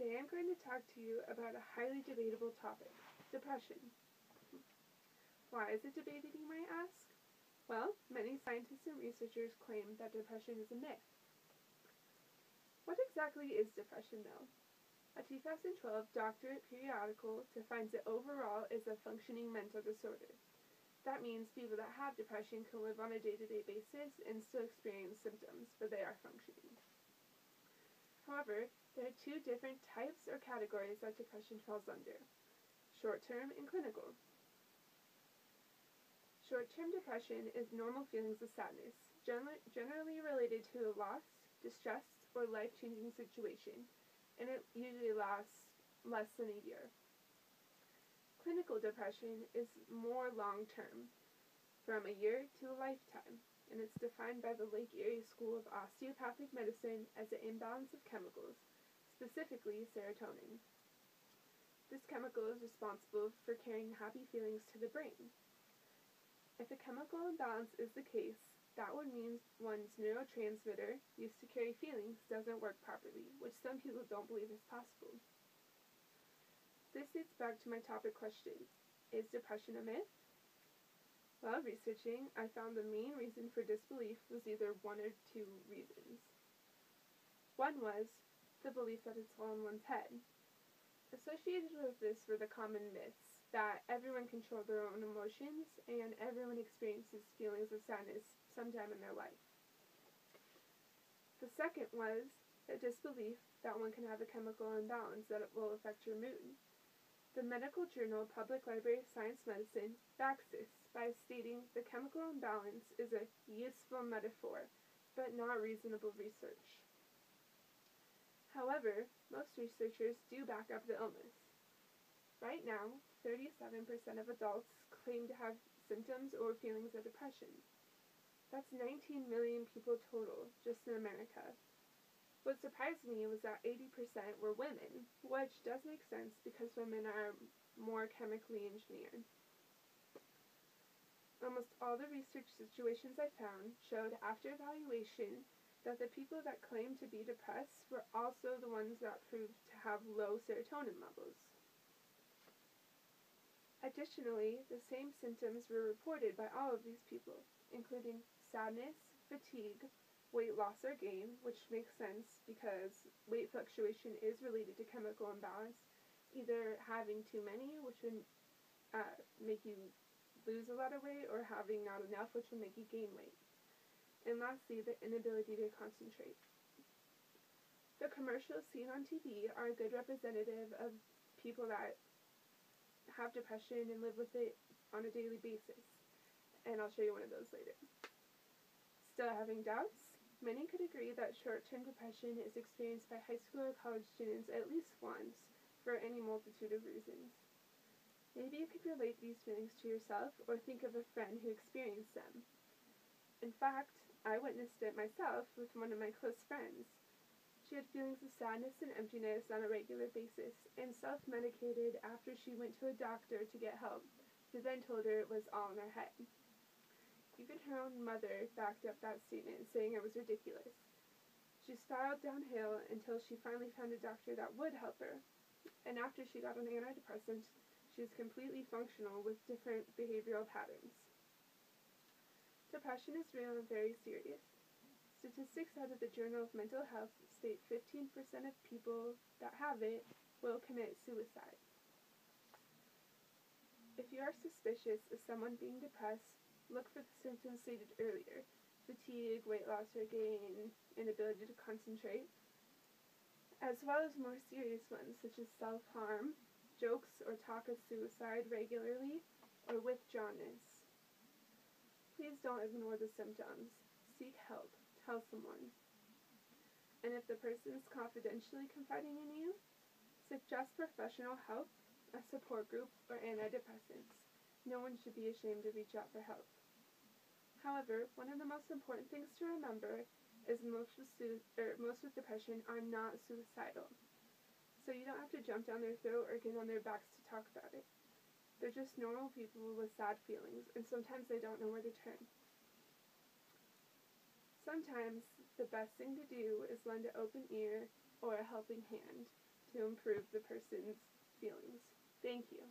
Today I'm going to talk to you about a highly debatable topic, depression. Why is it debated, you might ask? Well, many scientists and researchers claim that depression is a myth. What exactly is depression, though? A 2012 doctorate periodical defines it overall as a functioning mental disorder. That means people that have depression can live on a day-to-day basis and still experience symptoms, but they are functioning. However, there are two different types or categories that depression falls under: short-term and clinical. Short-term depression is normal feelings of sadness, generally related to a loss, distress, or life-changing situation, and it usually lasts less than a year. Clinical depression is more long-term, from a year to a lifetime, and it's defined by the Lake Erie School of Osteopathic Medicine as an imbalance of chemicals, specifically serotonin. This chemical is responsible for carrying happy feelings to the brain. If a chemical imbalance is the case, that would mean one's neurotransmitter used to carry feelings doesn't work properly, which some people don't believe is possible. This leads back to my topic question: is depression a myth? While researching, I found the main reason for disbelief was either one or two reasons. One was the belief that it's all in one's head. Associated with this were the common myths that everyone controls their own emotions and everyone experiences feelings of sadness sometime in their life. The second was a disbelief that one can have a chemical imbalance that will affect your mood. The medical journal Public Library of Science Medicine backs this by stating the chemical imbalance is a useful metaphor, but not reasonable research. However, most researchers do back up the illness. Right now, 37% of adults claim to have symptoms or feelings of depression. That's 19 million people total, just in America. What surprised me was that 80% were women, which does make sense because women are more chemically engineered. Almost all the research situations I found showed after evaluation that the people that claimed to be depressed were also the ones that proved to have low serotonin levels. Additionally, the same symptoms were reported by all of these people, including sadness, fatigue, weight loss or gain, which makes sense because weight fluctuation is related to chemical imbalance, either having too many, which would make you lose a lot of weight, or having not enough, which will make you gain weight. And lastly, the inability to concentrate. The commercials seen on TV are a good representative of people that have depression and live with it on a daily basis, and I'll show you one of those later. Still having doubts? Many could agree that short-term depression is experienced by high school or college students at least once for any multitude of reasons. Maybe you could relate these feelings to yourself or think of a friend who experienced them. In fact, I witnessed it myself with one of my close friends. She had feelings of sadness and emptiness on a regular basis and self-medicated after she went to a doctor to get help, who then told her it was all in her head. Even her own mother backed up that statement, saying it was ridiculous. She spiraled downhill until she finally found a doctor that would help her, and after she got on antidepressants, she was completely functional with different behavioral patterns. Depression is real and very serious. Statistics out of the Journal of Mental Health state 15% of people that have it will commit suicide. If you are suspicious of someone being depressed, look for the symptoms stated earlier: fatigue, weight loss or gain, inability to concentrate, as well as more serious ones such as self-harm, jokes or talk of suicide regularly, or withdrawnness. Please don't ignore the symptoms. Seek help. Tell someone. And if the person is confidentially confiding in you, suggest professional help, a support group, or antidepressants. No one should be ashamed to reach out for help. However, one of the most important things to remember is most with depression are not suicidal. So you don't have to jump down their throat or get on their backs to talk about it. They're just normal people with sad feelings, and sometimes they don't know where to turn. Sometimes the best thing to do is lend an open ear or a helping hand. to improve the person's feelings. Thank you.